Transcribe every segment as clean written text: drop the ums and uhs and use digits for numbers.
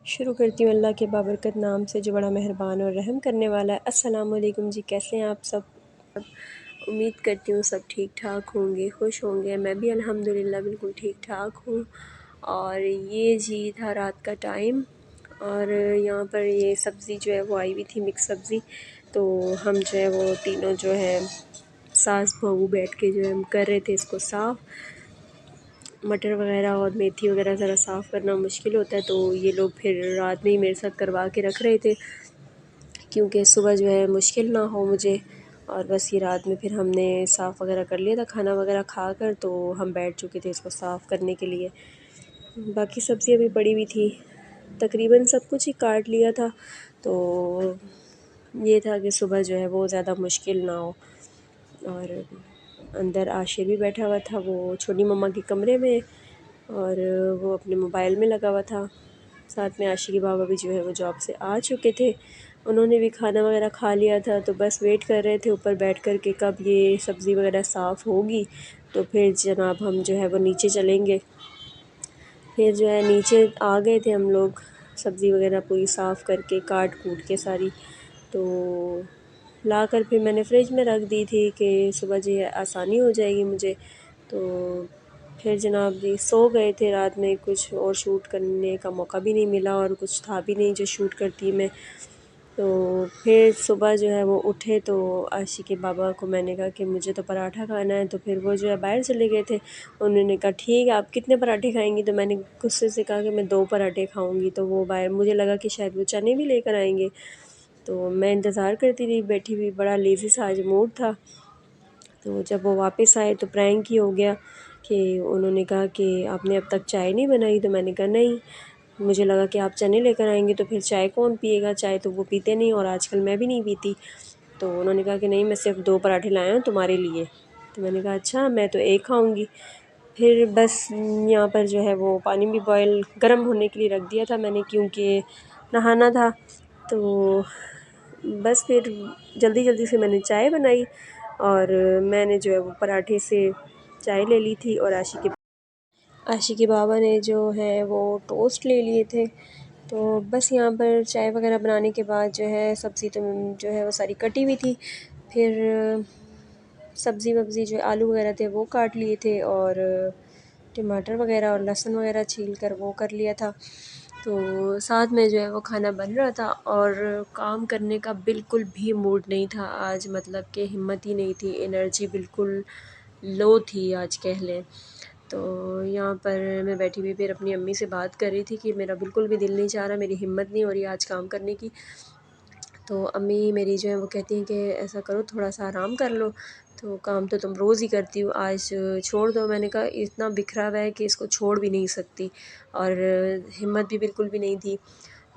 شروع کرتی ہوں اللہ کے بابرکت نام سے جو بڑا مہربان اور رحم کرنے والا ہے۔ السلام علیکم جی، کیسے ہیں آپ سب؟ امید کرتی ہوں سب ٹھیک ٹھاک ہوں گے، خوش ہوں گے۔ میں بھی الحمدللہ بالکل ٹھیک ٹھاک ہوں۔ اور یہ جی تھا رات کا ٹائم، اور یہاں پر یہ سبزی جو ہے وہ آئی ہوئی تھی، مکس سبزی، تو ہم جو ہے وہ تینوں جو ہے ساس بہو بیٹھ کے جو ہے کر رہے تھے اس کو صاف۔ مٹر وغیرہ اور میتھی وغیرہ ذرا صاف کرنا مشکل ہوتا ہے، تو یہ لوگ پھر رات میں ہی میرے ساتھ کروا کے رکھ رہے تھے، کیونکہ صبح جو ہے مشکل نہ ہو مجھے۔ اور بس یہ رات میں پھر ہم نے صاف وغیرہ کر لیا تھا کھانا وغیرہ کھا کر، تو ہم بیٹھ چکے تھے اس کو صاف کرنے کے لیے۔ باقی سبزیاں بھی پڑی ہوئی تھی، تقریباً سب کچھ ہی کاٹ لیا تھا، تو یہ تھا کہ صبح جو ہے وہ زیادہ مشکل نہ ہو۔ اور اندر عاشر بھی بیٹھا ہوا تھا، وہ چھوٹی مما کے کمرے میں، اور وہ اپنے موبائل میں لگا ہوا تھا۔ ساتھ میں عاشر کے بابا بھی جو ہے وہ جاب سے آ چکے تھے، انہوں نے بھی کھانا وغیرہ کھا لیا تھا، تو بس ویٹ کر رہے تھے اوپر بیٹھ کر کہ کب یہ سبزی وغیرہ صاف ہوگی تو پھر جناب ہم جو ہے وہ نیچے چلیں گے۔ پھر جو ہے نیچے آ گئے تھے ہم لوگ، سبزی وغیرہ پوری صاف کر کے کاٹ کوٹ کے ساری، تو لا کر پھر میں نے فریج میں رکھ دی تھی کہ صبح جو ہے آسانی ہو جائے گی مجھے۔ تو پھر جناب جی سو گئے تھے رات میں، کچھ اور شوٹ کرنے کا موقع بھی نہیں ملا اور کچھ تھا بھی نہیں جو شوٹ کرتی میں۔ تو پھر صبح جو ہے وہ اٹھے تو عاشق کے بابا کو میں نے کہا کہ مجھے تو پراٹھا کھانا ہے، تو پھر وہ جو ہے باہر چلے گئے تھے۔ انہوں نے کہا ٹھیک ہے آپ کتنے پراٹھے کھائیں گی، تو میں نے غصے سے کہا کہ میں 2 پراٹھے کھاؤں گی، تو وہ باہر، مجھے لگا کہ شاید وہ چنے بھی لے کر آئیں گے، تو میں انتظار کرتی رہی بیٹھی ہوئی، بڑا لیزی سا آج موڈ تھا۔ تو جب وہ واپس آئے تو پرینک ہی ہو گیا کہ انہوں نے کہا کہ آپ نے اب تک چائے نہیں بنائی، تو میں نے کہا نہیں، مجھے لگا کہ آپ چنے لے کر آئیں گے تو پھر چائے کون پیے گا، چائے تو وہ پیتے نہیں اور آج کل میں بھی نہیں پیتی۔ تو انہوں نے کہا کہ نہیں میں صرف 2 پراٹھے لائے ہوں تمہارے لیے، تو میں نے کہا اچھا میں تو 1 کھاؤں گی۔ پھر بس یہاں پر جو ہے وہ پانی بھی بوائل گرم ہونے کے لیے رکھ دیا تھا میں نے، کیونکہ نہانا تھا، تو بس پھر جلدی جلدی سے میں نے چائے بنائی، اور میں نے جو ہے وہ پراٹھے سے چائے لے لی تھی، اور عاشق کے بابا نے جو ہے وہ ٹوسٹ لے لیے تھے۔ تو بس یہاں پر چائے وغیرہ بنانے کے بعد جو ہے سبزی تو جو ہے وہ ساری کٹی ہوئی تھی، پھر سبزی وبزی جو آلو وغیرہ تھے وہ کاٹ لیے تھے، اور ٹماٹر وغیرہ اور لہسن وغیرہ چھیل کر وہ کر لیا تھا، تو ساتھ میں جو ہے وہ کھانا بن رہا تھا، اور کام کرنے کا بالکل بھی موڈ نہیں تھا آج، مطلب کہ ہمت ہی نہیں تھی، انرجی بالکل لو تھی آج کہہ لیں۔ تو یہاں پر میں بیٹھی ہوئی پھر اپنی امی سے بات کر رہی تھی کہ میرا بالکل بھی دل نہیں چاہ رہا، میری ہمت نہیں ہو رہی آج کام کرنے کی۔ تو امی میری جو ہے وہ کہتی ہیں کہ ایسا کرو تھوڑا سا آرام کر لو، تو کام تو تم روز ہی کرتی ہو، آج چھوڑ دو۔ میں نے کہا اتنا بکھرا ہوا ہے کہ اس کو چھوڑ بھی نہیں سکتی، اور ہمت بھی بالکل بھی نہیں تھی،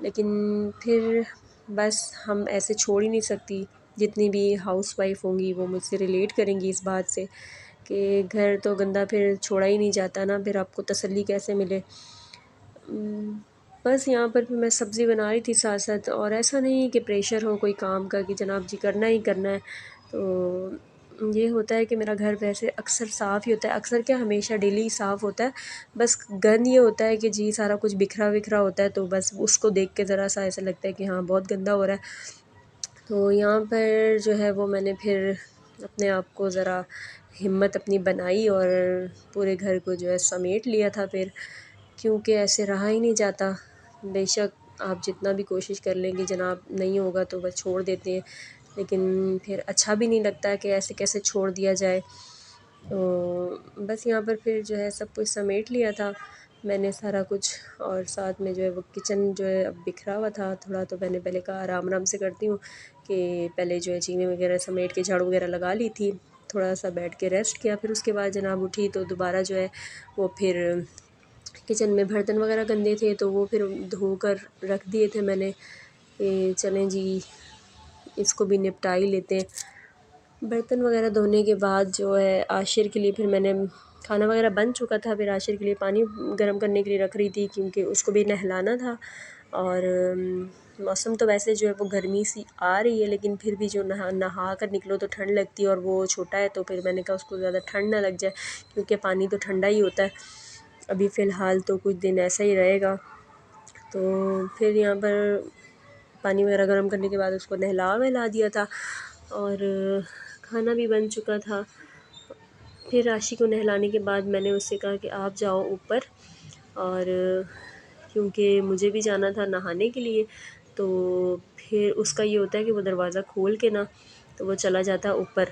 لیکن پھر بس ہم ایسے چھوڑ ہی نہیں سکتی، جتنی بھی ہاؤس وائف ہوں گی وہ مجھ سے ریلیٹ کریں گی اس بات سے کہ گھر تو گندا پھر چھوڑا ہی نہیں جاتا نا، پھر آپ کو تسلی کیسے ملے۔ بس یہاں پر میں سبزی بنا رہی تھی ساتھ ساتھ، اور ایسا نہیں کہ پریشر ہو کوئی کام کا کہ جناب جی کرنا ہی کرنا ہے، تو یہ ہوتا ہے کہ میرا گھر ویسے اکثر صاف ہی ہوتا ہے، اکثر کیا ہمیشہ ڈیلی ہی صاف ہوتا ہے، بس گند یہ ہوتا ہے کہ جی سارا کچھ بکھرا وکھرا ہوتا ہے، تو بس اس کو دیکھ کے ذرا سا ایسا لگتا ہے کہ ہاں بہت گندا ہو رہا ہے۔ تو یہاں پر جو ہے وہ میں نے پھر اپنے آپ کو ذرا ہمت اپنی بنائی اور پورے گھر کو جو ہے سمیٹ لیا تھا پھر، کیونکہ ایسے رہا ہی نہیں جاتا، بے شک آپ جتنا بھی کوشش کر لیں گے جناب نہیں ہوگا تو بس چھوڑ دیتے ہیں، لیکن پھر اچھا بھی نہیں لگتا کہ ایسے کیسے چھوڑ دیا جائے۔ تو بس یہاں پر پھر جو ہے سب کچھ سمیٹ لیا تھا میں نے سارا کچھ، اور ساتھ میں جو ہے وہ کچن جو ہے اب بکھرا ہوا تھا تھوڑا، تو میں نے پہلے کہا آرام آرام سے کرتی ہوں کہ پہلے جو ہے چیزیں وغیرہ سمیٹ کے جھاڑو وغیرہ لگا لی تھی، تھوڑا سا بیٹھ کے ریسٹ کیا، پھر اس کے بعد جناب اٹھی تو دوبارہ جو ہے وہ پھر کچن میں برتن وغیرہ گندے تھے تو وہ پھر دھو کر رکھ دیے تھے میں نے کہ چلیں جی اس کو بھی نپٹا ہی لیتے ہیں۔ برتن وغیرہ دھونے کے بعد جو ہے عاشر کے لیے پھر میں نے کھانا وغیرہ بن چکا تھا، پھر عاشر کے لیے پانی گرم کرنے کے لیے رکھ رہی تھی کیونکہ اس کو بھی نہلانا تھا، اور موسم تو ویسے جو ہے وہ گرمی سی آ رہی ہے، لیکن پھر بھی جو نہا کر نکلو تو ٹھنڈ لگتی ہے، اور وہ چھوٹا ہے تو پھر میں نے کہا اس کو زیادہ ٹھنڈ نہ لگ جائے کیونکہ پانی تو ٹھنڈا ہی ہوتا ہے، ابھی فی الحال تو کچھ دن ایسا ہی رہے گا۔ تو پھر یہاں پر پانی وغیرہ گرم کرنے کے بعد اس کو نہلا دیا تھا، اور کھانا بھی بن چکا تھا۔ پھر راشی کو نہلانے کے بعد میں نے اس سے کہا کہ آپ جاؤ اوپر، اور کیونکہ مجھے بھی جانا تھا نہانے کے لیے، تو پھر اس کا یہ ہوتا ہے کہ وہ دروازہ کھول کے نا تو وہ چلا جاتا اوپر،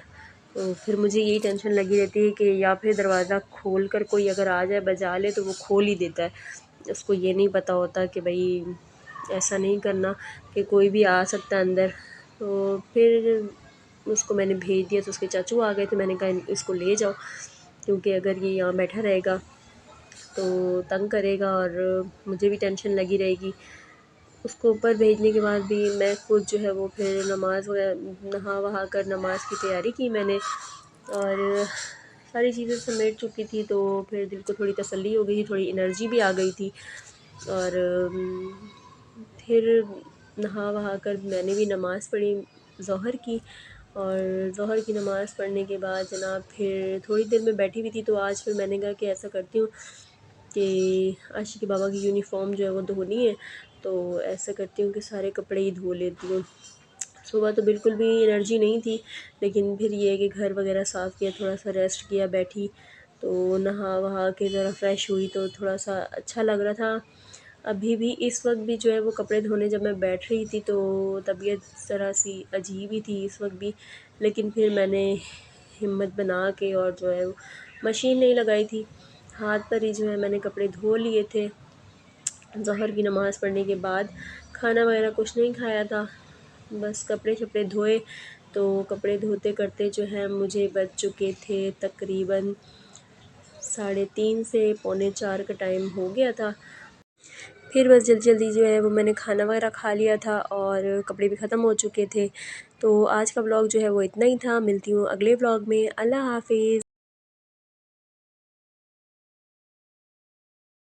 تو پھر مجھے یہی ٹینشن لگی رہتی ہے کہ یا پھر دروازہ کھول کر کوئی اگر آ جائے بجا لے تو وہ کھول ہی دیتا ہے، اس کو یہ نہیں پتہ ہوتا کہ بھئی ایسا نہیں کرنا کہ کوئی بھی آ سکتا ہے اندر۔ تو پھر اس کو میں نے بھیج دیا، تو اس کے چاچو آ گئے تھے، میں نے کہا اس کو لے جاؤ، کیونکہ اگر یہ یہاں بیٹھا رہے گا تو تنگ کرے گا اور مجھے بھی ٹینشن لگی رہے گی۔ اس کو اوپر بھیجنے کے بعد بھی میں خود جو ہے وہ پھر نماز نہا وہا کر نماز کی تیاری کی میں نے، اور ساری چیزیں سمیٹ چکی تھی، تو پھر دل کو تھوڑی تسلی ہو گئی تھی، تھوڑی انرجی بھی آ گئی تھی، اور پھر نہا وہا کر میں نے بھی نماز پڑھی ظہر کی، اور ظہر کی نماز پڑھنے کے بعد جناب پھر تھوڑی دیر میں بیٹھی ہوئی تھی، تو آج پھر میں نے کہا کہ ایسا کرتی ہوں کہ عاشق بابا کی یونیفارم جو ہے وہ دھونی ہے، تو ایسا کرتی ہوں کہ سارے کپڑے ہی دھو لیتی ہوں۔ صبح تو بالکل بھی انرجی نہیں تھی، لیکن پھر یہ ہے کہ گھر وغیرہ صاف کیا، تھوڑا سا ریسٹ کیا، بیٹھی، تو نہا وہا کے ذرا فریش ہوئی تو تھوڑا سا اچھا لگ رہا تھا۔ ابھی بھی اس وقت بھی جو ہے وہ کپڑے دھونے جب میں بیٹھ رہی تھی تو طبیعت ذرا سی عجیب ہی تھی اس وقت بھی، لیکن پھر میں نے ہمت بنا کے اور جو ہے مشین نہیں لگائی تھی، ہاتھ پر ہی جو ہے میں نے کپڑے دھو لیے تھے ظہر کی نماز پڑھنے کے بعد۔ کھانا وغیرہ کچھ نہیں کھایا تھا، بس کپڑے شپڑے دھوئے، تو کپڑے دھوتے کرتے جو ہے مجھے بج چکے تھے تقریباً 3:30 سے 3:45 کا ٹائم ہو گیا تھا۔ پھر بس جلدی جلدی جو ہے وہ میں نے کھانا وغیرہ کھا لیا تھا، اور کپڑے بھی ختم ہو چکے تھے۔ تو آج کا ولاگ جو ہے وہ اتنا ہی تھا، ملتی ہوں اگلے ولاگ میں، اللہ حافظ۔